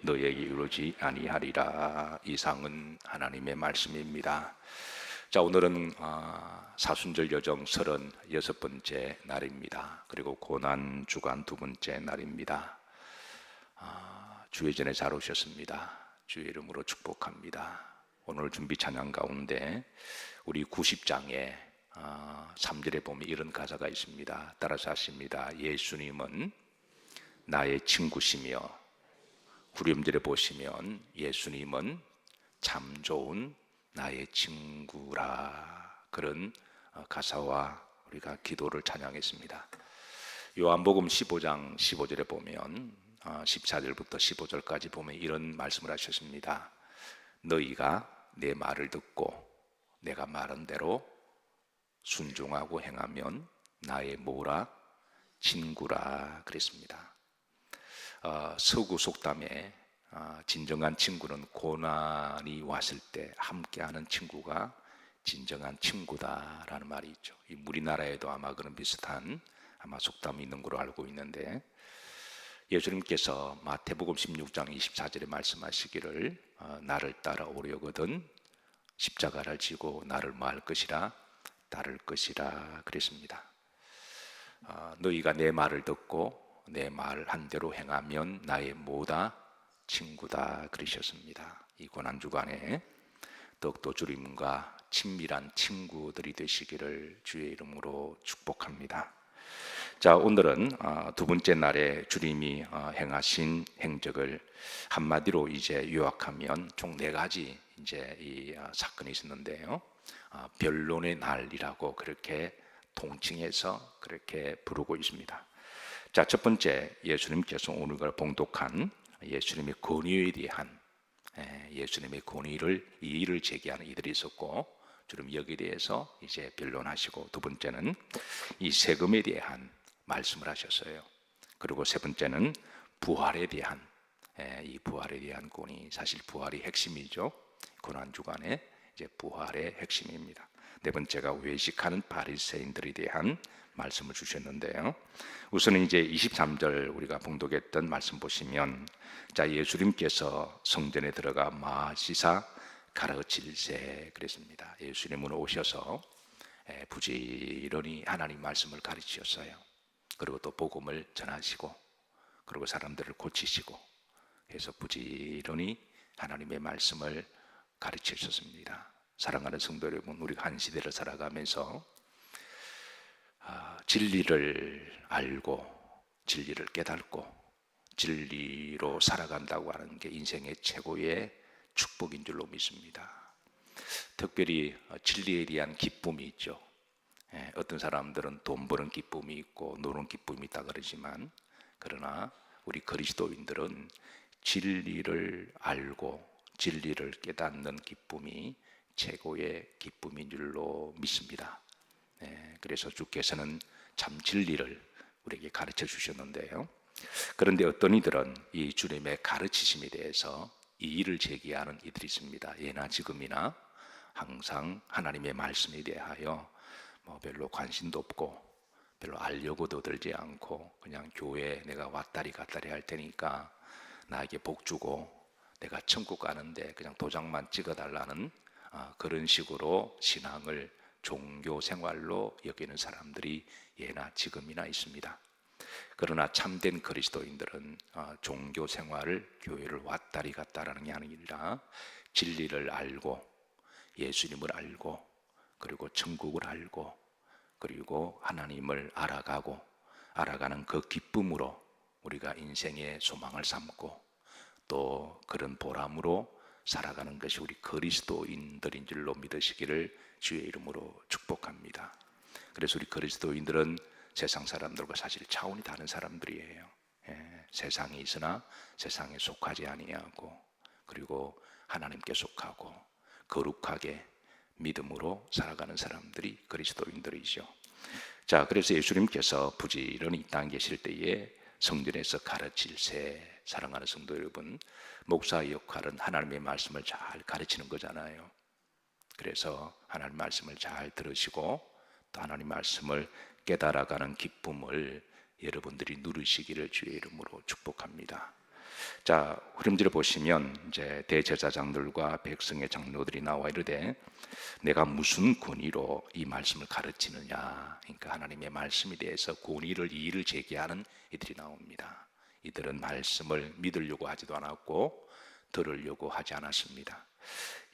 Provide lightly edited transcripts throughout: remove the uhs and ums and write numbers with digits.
너에게 이루지 아니하리라. 이상은 하나님의 말씀입니다. 자, 오늘은 사순절 여정 36번째 날입니다. 그리고 고난 주간 2번째 날입니다. 주의 전에 잘 오셨습니다. 주의 이름으로 축복합니다. 오늘 준비 찬양 가운데 우리 90장에 3절에 보면 이런 가사가 있습니다. 따라서 하십니다. 예수님은 나의 친구시며, 후렴절에 보시면 예수님은 참 좋은 나의 친구라. 그런 가사와 우리가 기도를 찬양했습니다. 요한복음 15장 15절에 보면 14절부터 15절까지 보면 이런 말씀을 하셨습니다. 너희가 내 말을 듣고 내가 말한 대로 순종하고 행하면 나의 뭐라? 친구라 그랬습니다. 서구 속담에 진정한 친구는 고난이 왔을 때 함께하는 친구가 진정한 친구다라는 말이 있죠. 이 우리나라에도 아마 그런 비슷한 속담이 있는 걸로 알고 있는데, 예수님께서 마태복음 16장 24절에 말씀하시기를 나를 따라오려거든 십자가를 지고 나를 뭐 할 것이라? 따를 것이라 그랬습니다. 너희가 내 말을 듣고 내 말 한 대로 행하면 나의 뭐다? 친구다 그러셨습니다. 이 고난주간에 더욱더 주님과 친밀한 친구들이 되시기를 주의 이름으로 축복합니다. 자, 오늘은 두 번째 날에 주님이 행하신 행적을 한마디로 이제 요약하면 총 4가지 이제 이 사건이 있었는데요. 변론의 날이라고 그렇게 통칭해서 그렇게 부르고 있습니다. 자, 첫 번째, 예수님께서 오늘 봉독한 예수님의 권위에 대한 예수님의 권위를 이의를 제기하는 이들이 있었고, 주님 여기에 대해서 이제 변론하시고, 두 번째는 이 세금에 대한 말씀을 하셨어요. 그리고 세 번째는 부활에 대한 이 부활에 대한 권위, 사실 부활이 핵심이죠. 고난주간에 이제 부활의 핵심입니다. 네 번째가 외식하는 바리새인들에 대한 말씀을 주셨는데요. 우선은 이제 23절 우리가 봉독했던 말씀 보시면, 자, 예수님께서 성전에 들어가 마시사 가르칠세 그랬습니다. 예수님은 오셔서 부지런히 하나님 말씀을 가르치셨어요. 그리고 또 복음을 전하시고, 그리고 사람들을 고치시고 해서 부지런히 하나님의 말씀을 가르치셨습니다. 사랑하는 성도 여러분, 우리가 한 시대를 살아가면서 진리를 알고 진리를 깨닫고 진리로 살아간다고 하는 게 인생의 최고의 축복인 줄로 믿습니다. 특별히 진리에 대한 기쁨이 있죠. 어떤 사람들은 돈 버는 기쁨이 있고 노는 기쁨이 있다 그러지만, 그러나 우리 그리스도인들은 진리를 알고 진리를 깨닫는 기쁨이 최고의 기쁨인 줄로 믿습니다. 그래서 주께서는 참 진리를 우리에게 가르쳐 주셨는데요. 그런데 어떤 이들은 이 주님의 가르치심에 대해서 이의를 제기하는 이들이 있습니다. 예나 지금이나 항상 하나님의 말씀에 대하여 별로 관심도 없고 별로 알려고도 들지 않고 그냥 교회에 내가 왔다리 갔다리 할 테니까 나에게 복 주고 내가 천국 가는데 그냥 도장만 찍어달라는 그런 식으로 신앙을 종교 생활로 여기는 사람들이 예나 지금이나 있습니다. 그러나 참된 그리스도인들은 종교 생활을, 교회를 왔다리 갔다라는 게 아니라 진리를 알고 예수님을 알고 그리고 천국을 알고 그리고 하나님을 알아가는 그 기쁨으로 우리가 인생의 소망을 삼고 또 그런 보람으로 살아가는 것이 우리 그리스도인들인 줄로 믿으시기를 주의 이름으로 축복합니다. 그래서 우리 그리스도인들은 세상 사람들과 사실 차원이 다른 사람들이에요. 세상에 있으나 세상에 속하지 아니하고 그리고 하나님께 속하고 거룩하게 믿음으로 살아가는 사람들이 그리스도인들이죠. 자, 그래서 예수님께서 부지런히 이 땅에 계실 때에 성전에서 가르칠세. 사랑하는 성도 여러분, 목사의 역할은 하나님의 말씀을 잘 가르치는 거잖아요. 그래서 하나님 말씀을 잘 들으시고 또 하나님 말씀을 깨달아가는 기쁨을 여러분들이 누리시기를 주의 이름으로 축복합니다. 자, 흐름지를 보시면 이제 대제사장들과 백성의 장로들이 나와 이르되 내가 무슨 권위로 이 말씀을 가르치느냐. 그러니까 하나님의 말씀에 대해서 권위를 이의를 제기하는 이들이 나옵니다. 이들은 말씀을 믿으려고 하지도 않았고 들으려고 하지 않았습니다.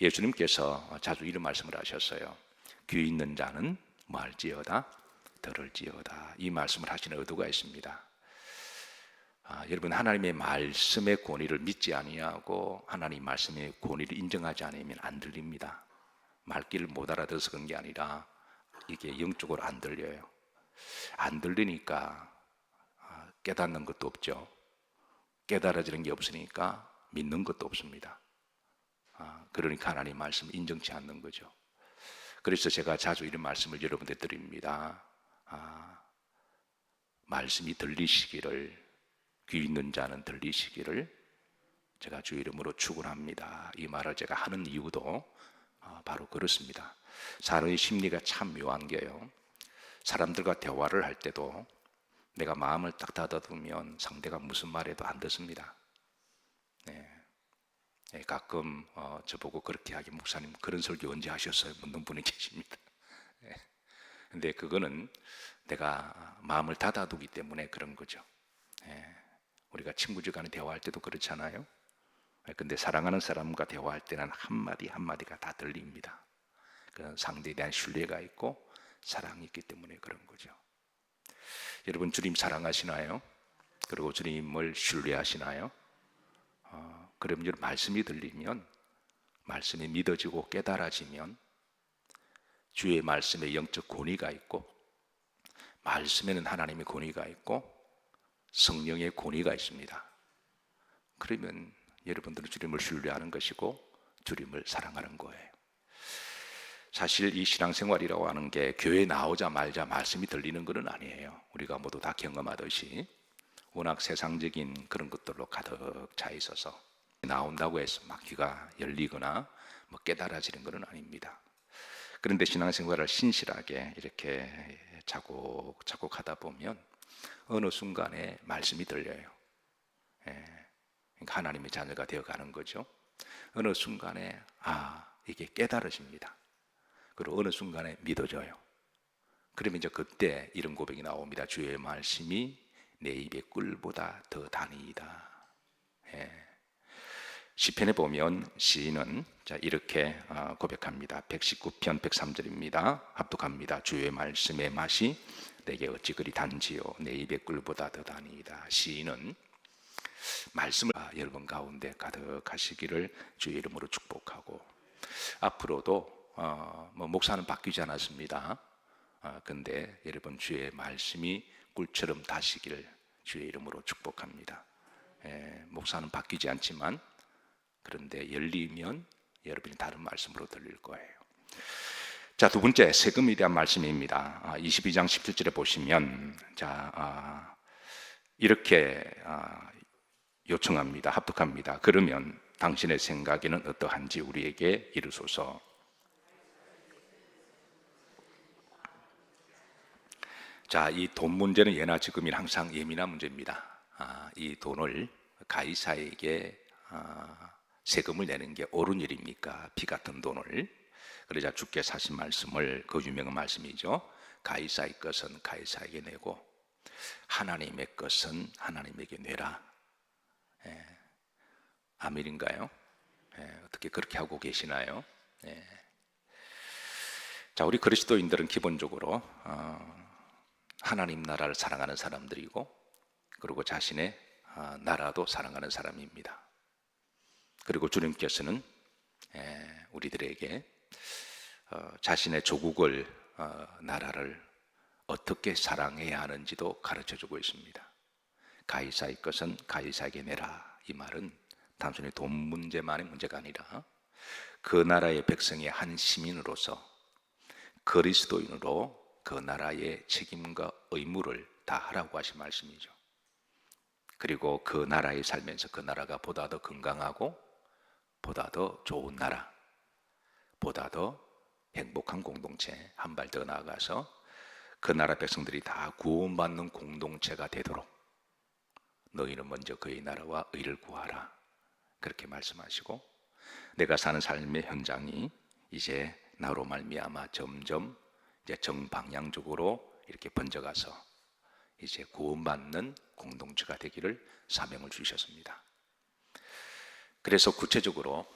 예수님께서 자주 이런 말씀을 하셨어요. 귀 있는 자는 뭐 할지어다 들을지어다. 이 말씀을 하시는 의도가 있습니다. 여러분, 하나님의 말씀의 권위를 믿지 아니하고 하나님 말씀의 권위를 인정하지 않으면 안 들립니다. 말귀를 못 알아들어서 그런 게 아니라 이게 영적으로 안 들려요. 안 들리니까 깨닫는 것도 없죠. 깨달아지는 게 없으니까 믿는 것도 없습니다. 그러니까 하나님 말씀을 인정치 않는 거죠. 그래서 제가 자주 이런 말씀을 여러분들 드립니다. 말씀이 들리시기를, 귀 있는 자는 들리시기를 제가 주 이름으로 축원합니다. 이 말을 제가 하는 이유도 바로 그렇습니다. 사람의 심리가 참 묘한 게요, 사람들과 대화를 할 때도 내가 마음을 딱 닫아두면 상대가 무슨 말해도 안 듣습니다. 가끔 저보고 그렇게 하기, 목사님 그런 설교 언제 하셨어요? 묻는 분이 계십니다. 근데 그거는 내가 마음을 닫아두기 때문에 그런 거죠. 우리가 친구들 간에 대화할 때도 그렇잖아요. 근데 사랑하는 사람과 대화할 때는 한마디 한마디가 다 들립니다. 그 상대에 대한 신뢰가 있고 사랑이 있기 때문에 그런 거죠. 여러분, 주님 사랑하시나요? 그리고 주님을 신뢰하시나요? 그럼 여러분, 말씀이 들리면, 말씀이 믿어지고 깨달아지면 주의 말씀에 영적 권위가 있고, 말씀에는 하나님의 권위가 있고 성령의 권위가 있습니다. 그러면 여러분들은 주님을 신뢰하는 것이고 주님을 사랑하는 거예요. 사실 이 신앙생활이라고 하는 게 교회 나오자마자 말씀이 들리는 것은 아니에요. 우리가 모두 다 경험하듯이 워낙 세상적인 그런 것들로 가득 차 있어서 나온다고 해서 막 귀가 열리거나 뭐 깨달아지는 것은 아닙니다. 그런데 신앙생활을 신실하게 이렇게 자국자국 하다 보면 어느 순간에 말씀이 들려요. 그러니까 하나님의 자녀가 되어가는 거죠. 어느 순간에 이게 깨달아집니다. 그리고 어느 순간에 믿어져요. 그러면 이제 그때 이런 고백이 나옵니다. 주의 말씀이 내 입의 꿀보다 더 다니이다. 시편에 보면 시인은 이렇게 고백합니다. 119편 103절입니다. 합독합니다. 주의 말씀의 맛이 내게 어찌 그리 단지요 내 입의 꿀보다 더 다니이다. 시인은 말씀을 여러분 가운데 가득하시기를 주의 이름으로 축복하고, 앞으로도 뭐 목사는 바뀌지 않았습니다. 근데 여러분, 주의 말씀이 꿀처럼 다시기를 주의 이름으로 축복합니다. 목사는 바뀌지 않지만 그런데 열리면 여러분이 다른 말씀으로 들릴 거예요. 자, 두 번째, 세금에 대한 말씀입니다. 22장 17절에 보시면 이렇게 요청합니다. 합독합니다. 그러면 당신의 생각에는 어떠한지 우리에게 이르소서. 자, 이 돈 문제는 예나 지금이나 항상 예민한 문제입니다. 이 돈을 가이사에게 세금을 내는 게 옳은 일입니까? 피 같은 돈을. 그러자 주께서 하신 말씀을, 그 유명한 말씀이죠. 가이사의 것은 가이사에게 내고 하나님의 것은 하나님에게 내라. 아멘인가요? 어떻게 그렇게 하고 계시나요? 자, 우리 그리스도인들은 기본적으로 하나님 나라를 사랑하는 사람들이고, 그리고 자신의 나라도 사랑하는 사람입니다. 그리고 주님께서는 우리들에게 자신의 조국을, 나라를 어떻게 사랑해야 하는지도 가르쳐주고 있습니다. 가이사의 것은 가이사에게 내라. 이 말은 단순히 돈 문제만의 문제가 아니라 그 나라의 백성의 한 시민으로서, 그리스도인으로 그 나라의 책임과 의무를 다하라고 하신 말씀이죠. 그리고 그 나라에 살면서 그 나라가 보다 더 건강하고 보다 더 좋은 나라, 보다 더 행복한 공동체, 한 발 더 나아가서 그 나라 백성들이 다 구원받는 공동체가 되도록 너희는 먼저 그의 나라와 의를 구하라. 그렇게 말씀하시고 내가 사는 삶의 현장이 이제 나로 말미암아 점점 이제 정방향적으로 이렇게 번져가서 이제 구원받는 공동체가 되기를 사명을 주셨습니다. 그래서 구체적으로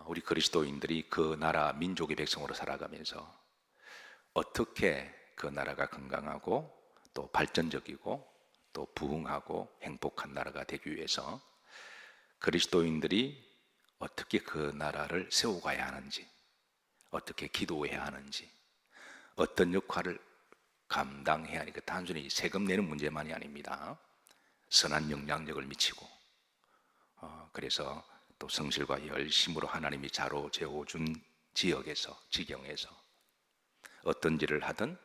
우리 그리스도인들이 그 나라 민족의 백성으로 살아가면서 어떻게 그 나라가 건강하고 또 발전적이고 또 부흥하고 행복한 나라가 되기 위해서 그리스도인들이 어떻게 그 나라를 세워가야 하는지, 어떻게 기도해야 하는지, 어떤 역할을 감당해야 하니까 단순히 세금 내는 문제만이 아닙니다. 선한 영향력을 미치고 그래서 또 성실과 열심으로 하나님이 자로재워준 지역에서, 지경에서 어떤 일을 하든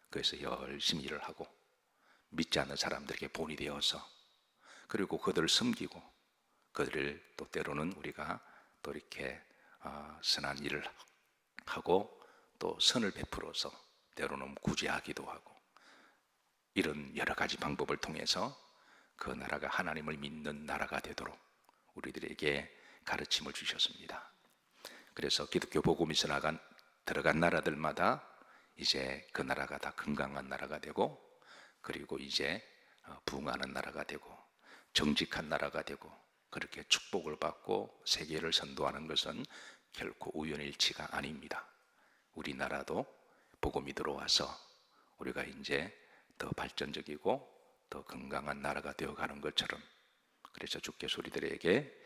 그래서 열심히 일을 하고 믿지 않는 사람들에게 본이 되어서 그리고 그들을 섬기고 그들을 또 때로는 우리가 또 이렇게 선한 일을 하고 또 선을 베풀어서 때로는 구제하기도 하고 이런 여러 가지 방법을 통해서 그 나라가 하나님을 믿는 나라가 되도록 우리들에게 가르침을 주셨습니다. 그래서 기독교 복음이 들어간 나라들마다 이제 그 나라가 다 건강한 나라가 되고 그리고 이제 부흥하는 나라가 되고 정직한 나라가 되고 그렇게 축복을 받고 세계를 선도하는 것은 결코 우연일치가 아닙니다. 우리나라도 복음이 들어와서 우리가 이제 더 발전적이고 더 건강한 나라가 되어가는 것처럼 그래서 주께서 우리들에게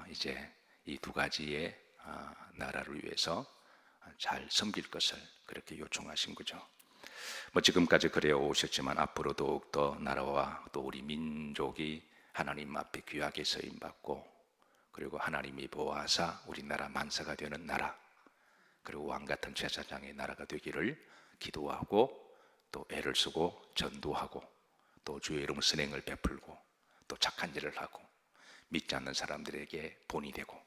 이제 이 두 가지의 나라를 위해서 잘 섬길 것을 그렇게 요청하신 거죠. 뭐 지금까지 그래 오셨지만 앞으로 더욱더 나라와 또 우리 민족이 하나님 앞에 귀하게 쓰임받고 그리고 하나님이 보아사 우리나라 만사가 되는 나라 그리고 왕같은 제사장의 나라가 되기를 기도하고 또 애를 쓰고 전도하고 또 주의 이름 선행을 베풀고 또 착한 일을 하고 믿지 않는 사람들에게 본이 되고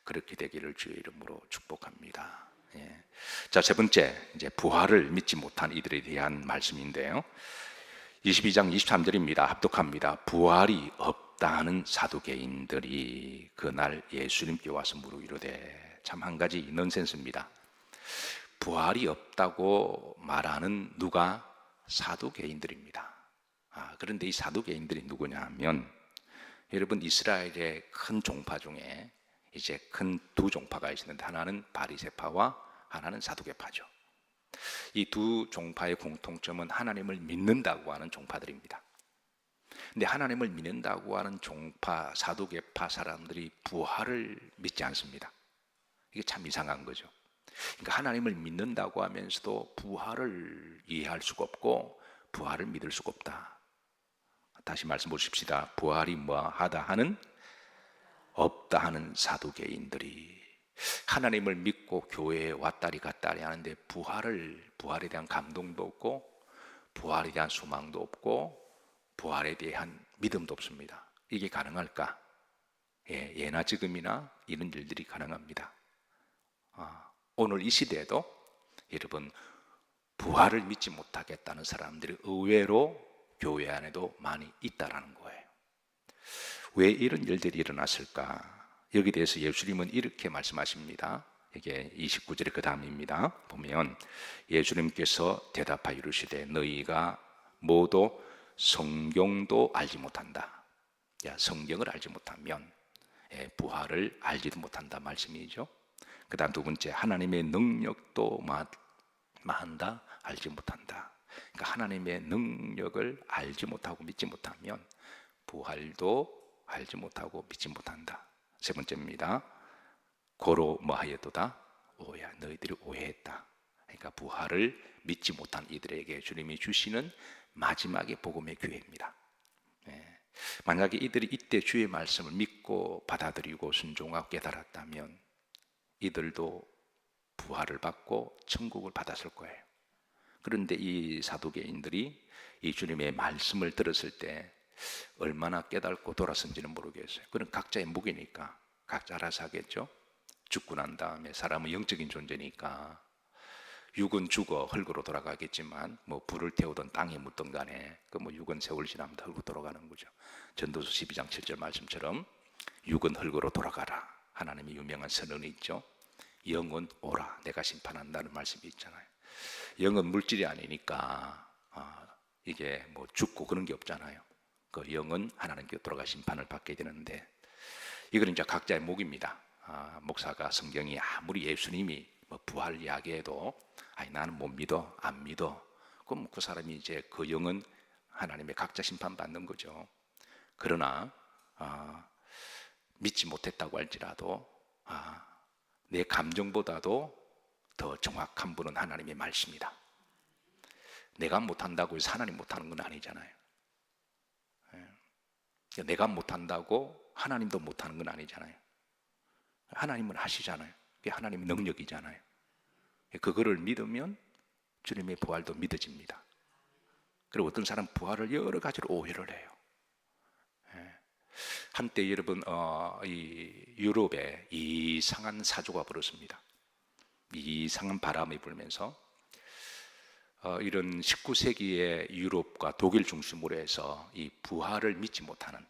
그렇게 되기를 주의 이름으로 축복합니다. 예. 자, 세 번째 이제 부활을 믿지 못한 이들에 대한 말씀인데요. 22장 23절입니다. 합독합니다. 부활이 없다는 사두개인들이 그날 예수님께 와서 물으기로되 참 한 가지 넌센스입니다. 부활이 없다고 말하는 누가? 사두개인들입니다. 그런데 이 사두개인들이 누구냐 하면 여러분 이스라엘의 큰 종파 중에 이제 큰 두 종파가 있는데 하나는 바리새파와 하나는 사두개파죠. 이 두 종파의 공통점은 하나님을 믿는다고 하는 종파들입니다. 근데 하나님을 믿는다고 하는 종파, 사두개파 사람들이 부활을 믿지 않습니다. 이게 참 이상한 거죠. 그러니까 하나님을 믿는다고 하면서도 부활을 이해할 수가 없고 부활을 믿을 수가 없다. 다시 말씀 보십시다. 부활이 뭐하다 하는 없다 하는 사두개인들이 하나님을 믿고 교회에 왔다리 갔다리 하는데 부활에 대한 감동도 없고 부활에 대한 소망도 없고 부활에 대한 믿음도 없습니다. 이게 가능할까? 예나 지금이나 이런 일들이 가능합니다. 오늘 이 시대에도 여러분 부활을 믿지 못하겠다는 사람들이 의외로 교회 안에도 많이 있다라는 거예요. 왜 이런 일들이 일어났을까? 여기 대해서 예수님은 이렇게 말씀하십니다. 이게 29절의 그 다음입니다. 보면 예수님께서 대답하여 이르시되 너희가 모두 성경도 알지 못한다. 성경을 알지 못하면 부활을 알지도 못한다 말씀이죠. 그 다음 두 번째 하나님의 능력도 마한다 알지 못한다. 그러니까 하나님의 능력을 알지 못하고 믿지 못하면 부활도 알지 못하고 믿지 못한다. 세 번째입니다. 고로 뭐하였도다? 오야 너희들이 오해했다. 그러니까 부활을 믿지 못한 이들에게 주님이 주시는 마지막의 복음의 기회입니다. 만약에 이들이 이때 주의 말씀을 믿고 받아들이고 순종하고 깨달았다면 이들도 부활을 받고 천국을 받았을 거예요. 그런데 이 사두개인들이 이 주님의 말씀을 들었을 때 얼마나 깨닫고 돌아선지는 모르겠어요. 그건 각자의 무게니까 각자 알아서 하겠죠. 죽고 난 다음에 사람은 영적인 존재니까 육은 죽어 흙으로 돌아가겠지만 뭐 불을 태우든 땅에 묻든 간에 그 뭐 육은 세월 지나면 흙으로 돌아가는 거죠. 전도서 12장 7절 말씀처럼 육은 흙으로 돌아가라. 하나님의 유명한 선언이 있죠. 영은 오라. 내가 심판한다는 말씀이 있잖아요. 영은 물질이 아니니까 이게 뭐 죽고 그런 게 없잖아요. 그 영은 하나님께 돌아가 심판을 받게 되는데 이거는 이제 각자의 목입니다. 목사가 성경이 아무리 예수님이 뭐 부활 이야기해도 아니 나는 못 믿어 안 믿어 그럼 그 사람이 이제 그 영은 하나님의 각자 심판 받는 거죠. 그러나 믿지 못했다고 할지라도 내 감정보다도 더 정확한 분은 하나님의 말씀이다. 내가 못한다고 해서 하나님 못하는 건 아니잖아요. 내가 못한다고 하나님도 못하는 건 아니잖아요. 하나님은 하시잖아요. 그게 하나님의 능력이잖아요. 그거를 믿으면 주님의 부활도 믿어집니다. 그리고 어떤 사람 부활을 여러 가지로 오해를 해요. 한때 여러분 이 유럽에 이상한 사조가 불었습니다. 이상한 바람이 불면서 이런 19세기의 유럽과 독일 중심으로 해서 이 부활을 믿지 못하는,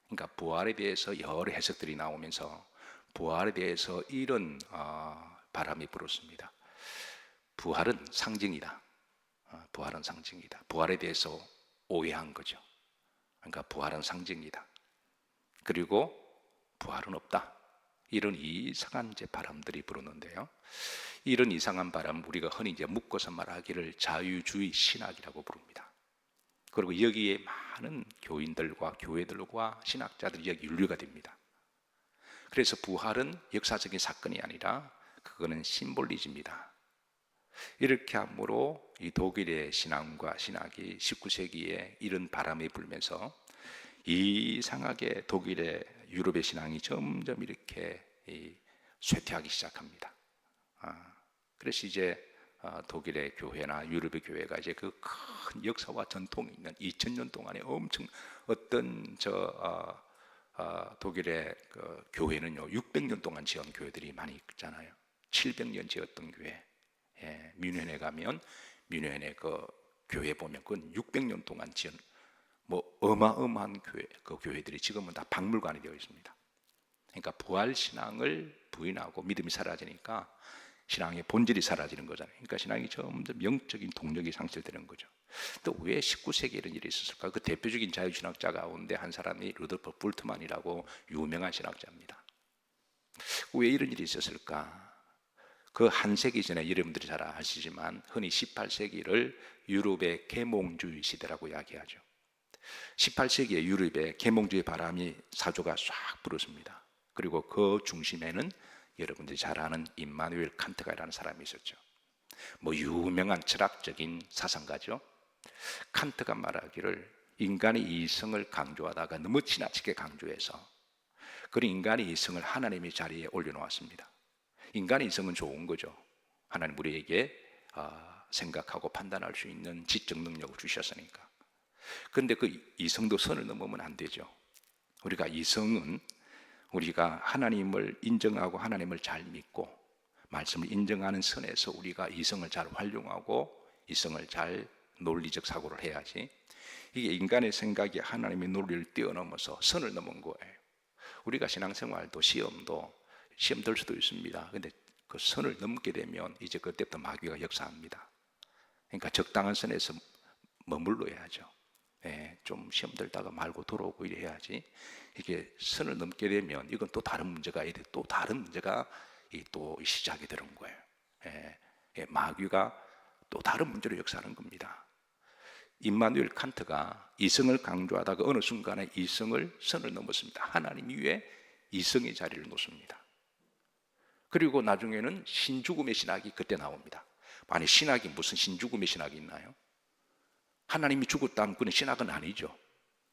그러니까 부활에 대해서 여러 해석들이 나오면서 부활에 대해서 이런 바람이 불었습니다. 부활은 상징이다. 부활은 상징이다. 부활에 대해서 오해한 거죠. 그러니까 부활은 상징이다. 그리고 부활은 없다. 이런 이상한 이제 바람들이 불었는데요. 이런 이상한 바람 우리가 흔히 이제 묶어서 말하기를 자유주의 신학이라고 부릅니다. 그리고 여기에 많은 교인들과 교회들과 신학자들이 여기 윤류가 됩니다. 그래서 부활은 역사적인 사건이 아니라 그거는 심볼리즘이다. 이렇게 함으로 이 독일의 신앙과 신학이 19세기에 이런 바람이 불면서 이상하게 독일의 유럽의 신앙이 점점 이렇게 쇠퇴하기 시작합니다. 그래서 이제 독일의 교회나 유럽의 교회가 이제 그 큰 역사와 전통이 있는 2000년 동안에 엄청 어떤 독일의 그 교회는요 600년 동안 지은 교회들이 많이 있잖아요. 700년 지었던 교회. 뮌헨에 가면 뮌헨의 그 교회 보면 그건 600년 동안 지은 뭐 어마어마한 교회, 그 교회들이 지금은 다 박물관이 되어 있습니다. 그러니까 부활 신앙을 부인하고 믿음이 사라지니까 신앙의 본질이 사라지는 거잖아요. 그러니까 신앙이 점점 영적인 동력이 상실되는 거죠. 또 왜 19세기에 이런 일이 있었을까? 그 대표적인 자유신학자 가운데 한 사람이 루돌프 불트만이라고 유명한 신학자입니다. 왜 이런 일이 있었을까? 그 한 세기 전에 여러분들이 잘 아시지만 흔히 18세기를 유럽의 계몽주의 시대라고 이야기하죠. 18세기에 유럽에 계몽주의 바람이 사조가 쫙 불었습니다. 그리고 그 중심에는 여러분들이 잘 아는 임마누엘 칸트가라는 사람이 있었죠. 뭐 유명한 철학적인 사상가죠. 칸트가 말하기를 인간의 이성을 강조하다가 너무 지나치게 강조해서 그런 인간의 이성을 하나님의 자리에 올려놓았습니다. 인간의 이성은 좋은 거죠. 하나님 우리에게 생각하고 판단할 수 있는 지적 능력을 주셨으니까. 그런데 그 이성도 선을 넘으면 안 되죠. 우리가 이성은 우리가 하나님을 인정하고 하나님을 잘 믿고 말씀을 인정하는 선에서 우리가 이성을 잘 활용하고 이성을 잘 논리적 사고를 해야지, 이게 인간의 생각이 하나님의 논리를 뛰어넘어서 선을 넘은 거예요. 우리가 신앙생활도 시험 들 수도 있습니다. 근데 그 선을 넘게 되면 이제 그때부터 마귀가 역사합니다. 그러니까 적당한 선에서 머물러야죠. 좀 시험 들다가 말고 돌아오고 이래야지. 이게 선을 넘게 되면 이건 또 다른 문제가 또 다른 문제가 또 시작이 되는 거예요. 마귀가 또 다른 문제로 역사하는 겁니다. 임마누엘 칸트가 이성을 강조하다가 어느 순간에 이성을 선을 넘었습니다. 하나님 위에 이성의 자리를 놓습니다. 그리고 나중에는 신죽음의 신학이 그때 나옵니다. 아니 신학이 무슨 신죽음의 신학이 있나요? 하나님이 죽었다면 그는 신학은 아니죠.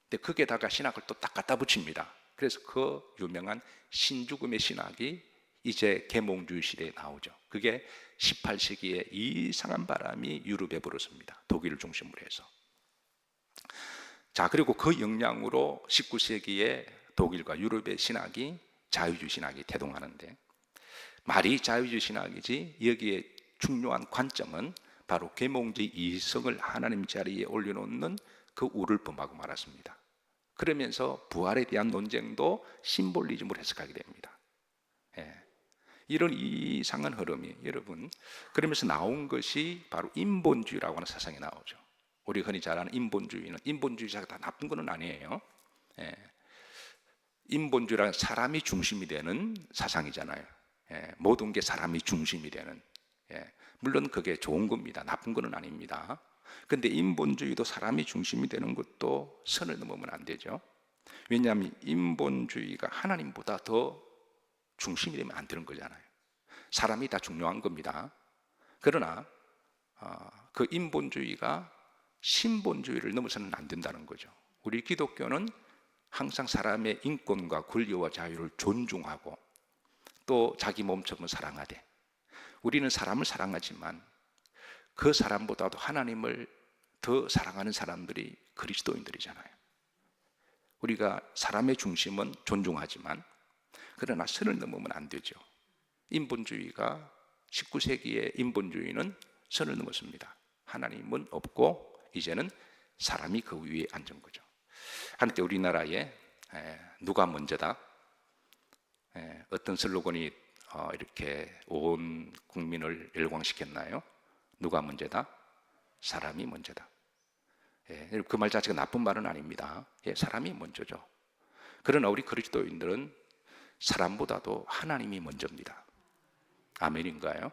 근데 거기에다가 신학을 또 딱 갖다 붙입니다. 그래서 그 유명한 신죽음의 신학이 이제 계몽주의 시대에 나오죠. 그게 18세기에 이상한 바람이 유럽에 불었습니다. 독일을 중심으로 해서. 자, 그리고 그 영향으로 19세기에 독일과 유럽의 신학이 자유주의 신학이 태동하는데, 말이 자유주의 신학이지 여기에 중요한 관점은 바로 계몽주의 이성을 하나님 자리에 올려놓는 그 우를 범하고 말았습니다. 그러면서 부활에 대한 논쟁도 심볼리즘으로 해석하게 됩니다. 예. 이런 이상한 흐름이 여러분, 그러면서 나온 것이 바로 인본주의라고 하는 사상이 나오죠. 우리 흔히 잘 아는 인본주의자가 다 나쁜 건 아니에요. 예. 인본주의라는 사람이 중심이 되는 사상이잖아요. 예. 모든 게 사람이 중심이 되는. 예. 물론 그게 좋은 겁니다. 나쁜 건 아닙니다. 근데 인본주의도 사람이 중심이 되는 것도 선을 넘으면 안 되죠. 왜냐하면 인본주의가 하나님보다 더 중심이 되면 안 되는 거잖아요. 사람이 다 중요한 겁니다. 그러나 그 인본주의가 신본주의를 넘어서는 안 된다는 거죠. 우리 기독교는 항상 사람의 인권과 권리와 자유를 존중하고 또 자기 몸처럼 사랑하되, 우리는 사람을 사랑하지만 그 사람보다도 하나님을 더 사랑하는 사람들이 그리스도인들이잖아요. 우리가 사람의 중심은 존중하지만 그러나 선을 넘으면 안 되죠. 인본주의가 19세기의 인본주의는 선을 넘었습니다. 하나님은 없고 이제는 사람이 그 위에 앉은 거죠. 한때 우리나라에 누가 먼저다? 어떤 슬로건이 이렇게 온 국민을 열광시켰나요? 누가 먼저다? 사람이 먼저다. 그 말 자체가 나쁜 말은 아닙니다. 사람이 먼저죠. 그러나 우리 그리스도인들은 사람보다도 하나님이 먼저입니다. 아멘인가요?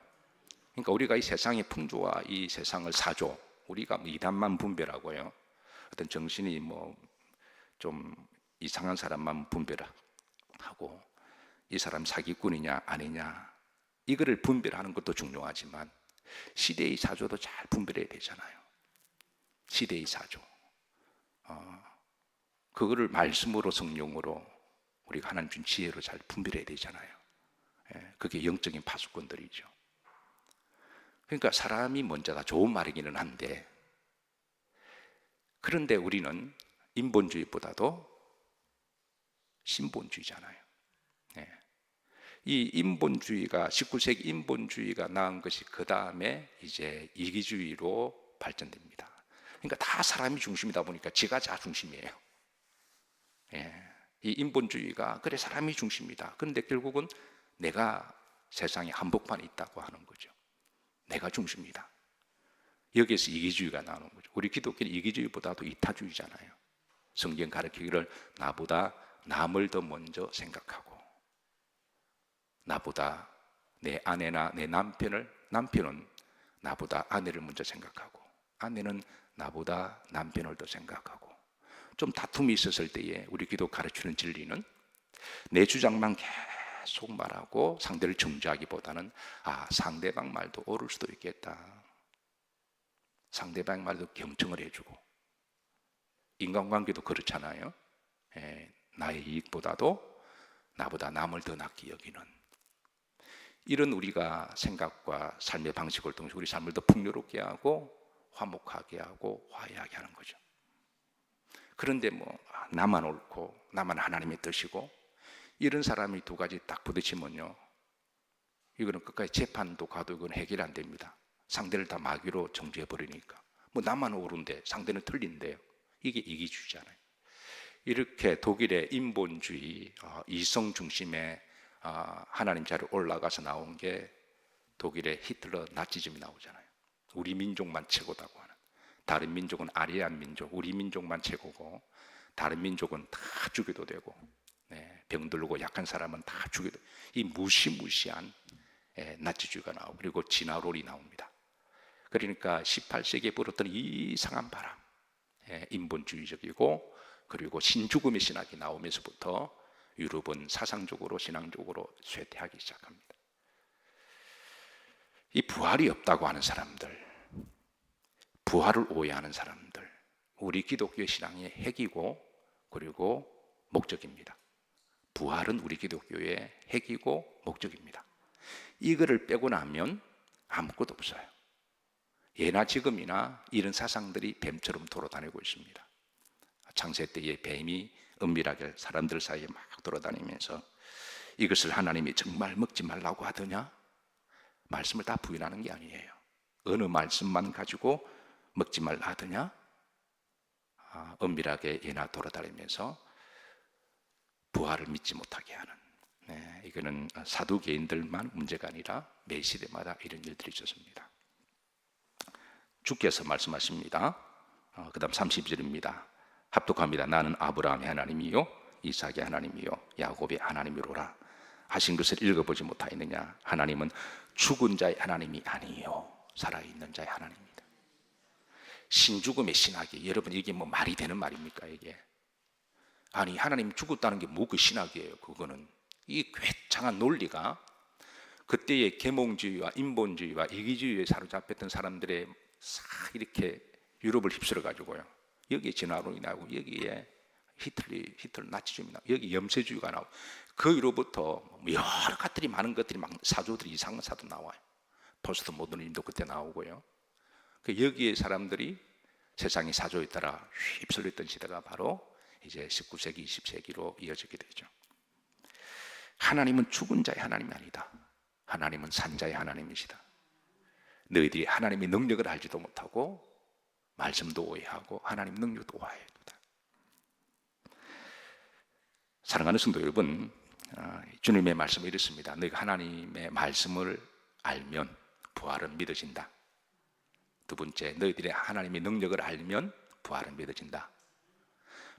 그러니까 우리가 이 세상의 풍조와 이 세상을 사조, 우리가 이단만 분별하고요, 어떤 정신이 좀 이상한 사람만 분별하고 이 사람 사기꾼이냐 아니냐 이거를 분별하는 것도 중요하지만 시대의 사조도 잘 분별해야 되잖아요. 시대의 사조, 그거를 말씀으로 성령으로 우리가 하나님 준 지혜로 잘 분별해야 되잖아요. 그게 영적인 파수꾼들이죠. 그러니까 사람이 먼저다, 좋은 말이기는 한데, 그런데 우리는 인본주의보다도 신본주의잖아요. 이 인본주의가 19세기 인본주의가 나온 것이 그 다음에 이제 이기주의로 발전됩니다. 그러니까 다 사람이 중심이다 보니까 지가 자중심이에요. 이 인본주의가 그래 사람이 중심이다. 그런데 결국은 내가 세상에 한복판에 있다고 하는 거죠. 내가 중심이다. 여기에서 이기주의가 나오는 거죠. 우리 기독교는 이기주의보다도 이타주의잖아요. 성경 가르치기를 나보다 남을 더 먼저 생각하고, 나보다 내 아내나 내 남편은 나보다 아내를 먼저 생각하고, 아내는 나보다 남편을 더 생각하고, 좀 다툼이 있었을 때에 우리 기독 가르치는 진리는 내 주장만 계속 말하고 상대를 정죄하기보다는 상대방 말도 옳을 수도 있겠다. 상대방 말도 경청을 해주고, 인간관계도 그렇잖아요. 나의 이익보다도 나보다 남을 더 낫게 여기는 이런 우리가 생각과 삶의 방식을 통해서 우리 삶을 더 풍요롭게 하고 화목하게 하고 화해하게 하는 거죠. 그런데 나만 옳고 나만 하나님의 뜻이고 이런 사람이 두 가지 딱 부딪히면요, 이거는 끝까지 재판도 가도 이건 해결 안 됩니다. 상대를 다 마귀로 정죄해 버리니까 나만 옳은데 상대는 틀린데요. 이게 이기주의잖아요. 이렇게 독일의 인본주의 이성 중심의 하나님 자리에 올라가서 나온 게 독일의 히틀러 나치즘이 나오잖아요. 우리 민족만 최고다고 하는, 다른 민족은 아리안 민족, 우리 민족만 최고고 다른 민족은 다 죽여도 되고, 병들고 약한 사람은 다 죽여도, 이 무시무시한 나치주의가 나오고, 그리고 진화론이 나옵니다. 그러니까 18세기에 불었던 이상한 바람, 인본주의적이고 그리고 신죽음의 신학이 나오면서부터 유럽은 사상적으로 신앙적으로 쇠퇴하기 시작합니다. 이 부활이 없다고 하는 사람들, 부활을 오해하는 사람들, 우리 기독교의 신앙의 핵이고 그리고 목적입니다. 부활은 우리 기독교의 핵이고 목적입니다. 이거를 빼고 나면 아무것도 없어요. 예나 지금이나 이런 사상들이 뱀처럼 돌아다니고 있습니다. 창세 때의 뱀이 은밀하게 사람들 사이에 막 돌아다니면서 이것을 하나님이 정말 먹지 말라고 하더냐? 말씀을 다 부인하는 게 아니에요. 어느 말씀만 가지고 먹지 말라 하더냐? 은밀하게 예나 돌아다니면서 부활을 믿지 못하게 하는, 이거는 사두개인들만 문제가 아니라 매 시대마다 이런 일들이 있었습니다. 주께서 말씀하십니다. 그 다음 32절입니다. 합독합니다. 나는 아브라함의 하나님이요 이삭의 하나님이요 야곱의 하나님이로라 하신 것을 읽어보지 못하였느냐? 하나님은 죽은 자의 하나님이 아니요 살아있는 자의 하나님입니다. 신죽음의 신학이, 여러분 이게 뭐 말이 되는 말입니까? 이게 아니, 하나님 죽었다는 게 뭐 그 신학이에요? 그거는 이 괴창한 논리가 그때의 계몽주의와 인본주의와 이기주의에 사로잡혔던 사람들의 싹 이렇게 유럽을 휩쓸어 가지고요, 여기에 진화론이 나오고 여기에 히틀러 나치주의 나오고 여기 염세주의가 나오고 그 위로부터 여러 것들이 많은 것들이 막 사조들이 이상한 사도 나와요. 포스트 모더니즘도 그때 나오고요. 여기에 사람들이 세상의 사조에 따라 휩쓸렸던 시대가 바로 이제 19세기, 20세기로 이어지게 되죠. 하나님은 죽은 자의 하나님이 아니다. 하나님은 산 자의 하나님이시다. 너희들이 하나님의 능력을 알지도 못하고 말씀도 오해하고 하나님 능력도 오해한다. 사랑하는 성도 여러분, 주님의 말씀이 이렇습니다. 너희가 하나님의 말씀을 알면 부활은 믿어진다. 두 번째, 너희들이 하나님의 능력을 알면 부활은 믿어진다.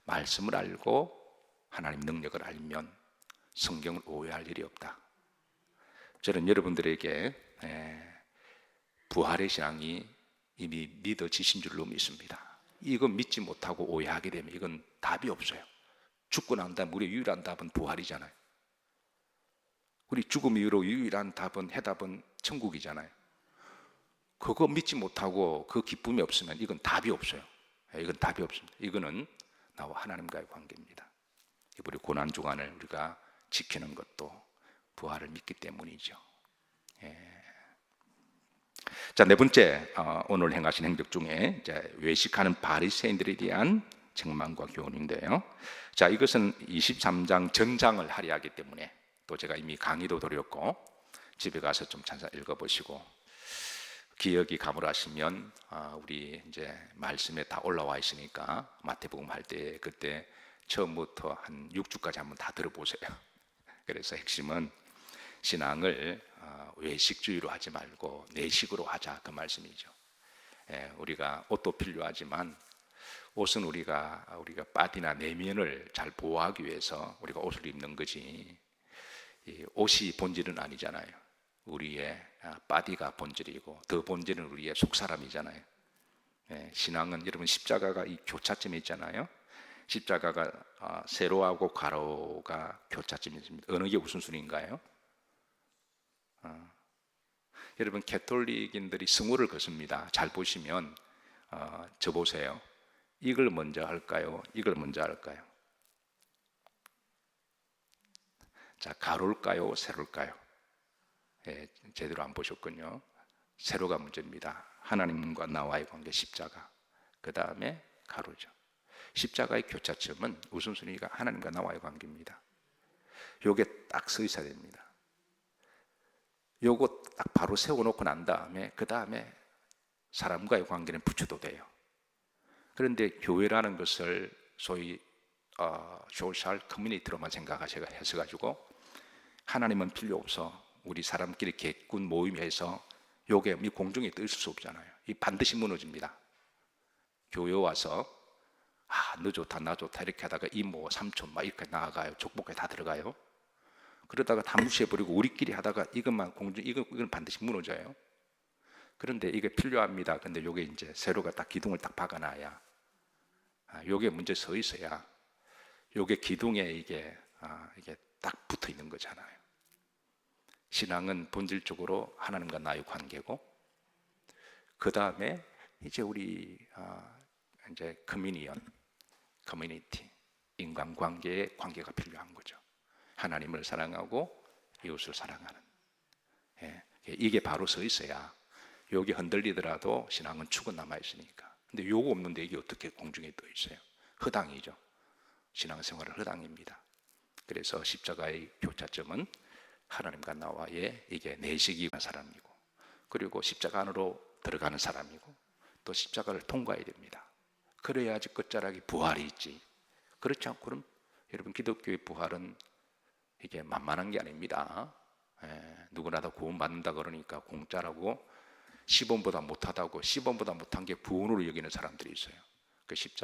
말씀을 알고 하나님 능력을 알면 성경을 오해할 일이 없다. 저는 여러분들에게 부활의 신앙이 이미 믿어지신 줄로 믿습니다. 이거 믿지 못하고 오해하게 되면 이건 답이 없어요. 죽고 난 다음 우리의 유일한 답은 부활이잖아요. 우리 죽음 이후로 유일한 답은, 해답은 천국이잖아요. 그거 믿지 못하고 그 기쁨이 없으면 이건 답이 없어요. 이건 답이 없습니다. 이거는 나와 하나님과의 관계입니다. 우리 고난주간을 우리가 지키는 것도 부활을 믿기 때문이죠. 자, 네 번째, 오늘 행하신 행적 중에 이제 외식하는 바리새인들에 대한 책망과 교훈인데요. 자, 이것은 23장 전장을 할애하기 때문에, 또 제가 이미 강의도 드렸고 집에 가서 좀 찾아 읽어보시고 기억이 가물하시면 우리 이제 말씀에 다 올라와 있으니까 마태복음 할 때 그때 처음부터 한 6주까지 한번 다 들어보세요. 그래서 핵심은 신앙을 외식주의로 하지 말고 내식으로 하자, 그 말씀이죠. 우리가 옷도 필요하지만 옷은 우리가 바디나 내면을 잘 보호하기 위해서 우리가 옷을 입는 거지, 이 옷이 본질은 아니잖아요. 우리의 바디가 본질이고 더 본질은 우리의 속사람이잖아요. 신앙은 여러분 십자가가 이 교차점에 있잖아요. 십자가가 세로하고 가로가 교차점이 있습니다. 어느 게 우선순위인가요? 여러분 가톨릭인들이 승오를 긋습니다. 잘 보시면 저 보세요. 이걸 먼저 할까요? 이걸 먼저 할까요? 자, 가로일까요? 세로일까요? 제대로 안 보셨군요. 세로가 문제입니다. 하나님과 나와의 관계, 십자가. 그 다음에 가로죠. 십자가의 교차점은 우선순위가 하나님과 나와의 관계입니다. 요게 딱 서 있어야 됩니다. 요거 딱 바로 세워놓고 난 다음에 그 다음에 사람과의 관계는 붙여도 돼요. 그런데 교회라는 것을 소위 소셜 커뮤니티로만 해서가지고 하나님은 필요 없어, 우리 사람끼리 객군 모임에서 요게 공중에 떠 있을 수 없잖아요. 이 반드시 무너집니다. 교회 와서 너 좋다 나 좋다 이렇게 하다가 이모 삼촌 막 이렇게 나아가요. 족보까지 다 들어가요. 그러다가 다 무시해버리고 우리끼리 하다가 이것만 이건 반드시 무너져요. 그런데 이게 필요합니다. 근데 요게 이제 세로가 딱 기둥을 딱 박아놔야, 요게 문제 서 있어야 요게 기둥에 이게 딱 붙어 있는 거잖아요. 신앙은 본질적으로 하나님과 나의 관계고, 그 다음에 이제 우리 이제 커뮤니티, 인간관계의 관계가 필요한 거죠. 하나님을 사랑하고 이웃을 사랑하는. 이게 바로 서 있어야, 여기 흔들리더라도 신앙은 축은 남아 있으니까. 근데 요거 없는데 이게 어떻게 공중에 떠 있어요? 허당이죠. 신앙생활은 허당입니다. 그래서 십자가의 교차점은 하나님과 나와의 이게 내식이 사람이고, 그리고 십자가 안으로 들어가는 사람이고 또 십자가를 통과해야 됩니다. 그래야지 끝자락에 부활이 있지. 그렇지 않고는 여러분 기독교의 부활은 이게 만만한 게 아닙니다. 누구나 다 구원받는다 그러니까 공짜라고 시범보다 못하다고 시범보다 못한 게 부원으로 여기는 사람들이 있어요. 그 십자가